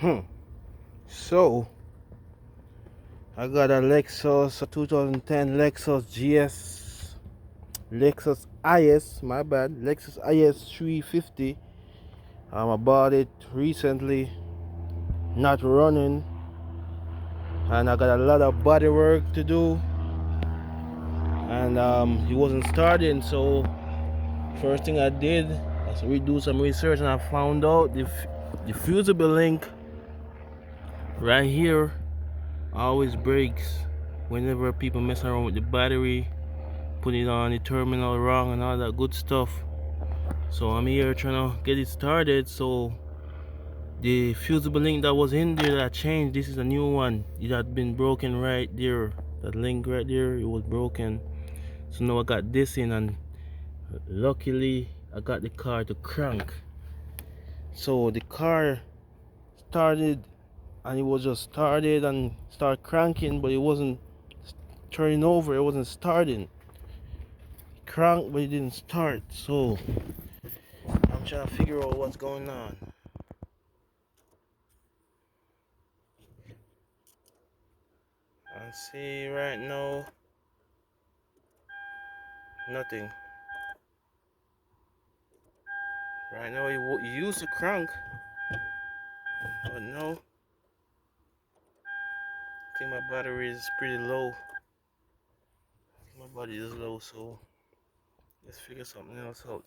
Hmm. So I got a Lexus, a 2010 Lexus GS, Lexus IS. My bad, Lexus IS 350. I bought it recently, not running, and I got a lot of body work to do, and it wasn't starting. So first thing I did was do some research, and I found out the fusible link right here always breaks whenever people mess around with the battery, put it on the terminal wrong and all that good stuff. So I'm here trying to get it started. So the fusible link that was in there that changed, this is a new one. It had been broken right there. That link right there, it was broken. So now I got this in, and luckily I got the car to crank. So the car started, and it was just started and start cranking, but it wasn't turning over, it wasn't starting. Crank, but it didn't start. So I'm trying to figure out what's going on. I see right now nothing. Right now you use the crank, but no. I think my battery is pretty low. My body is low, so let's figure something else out.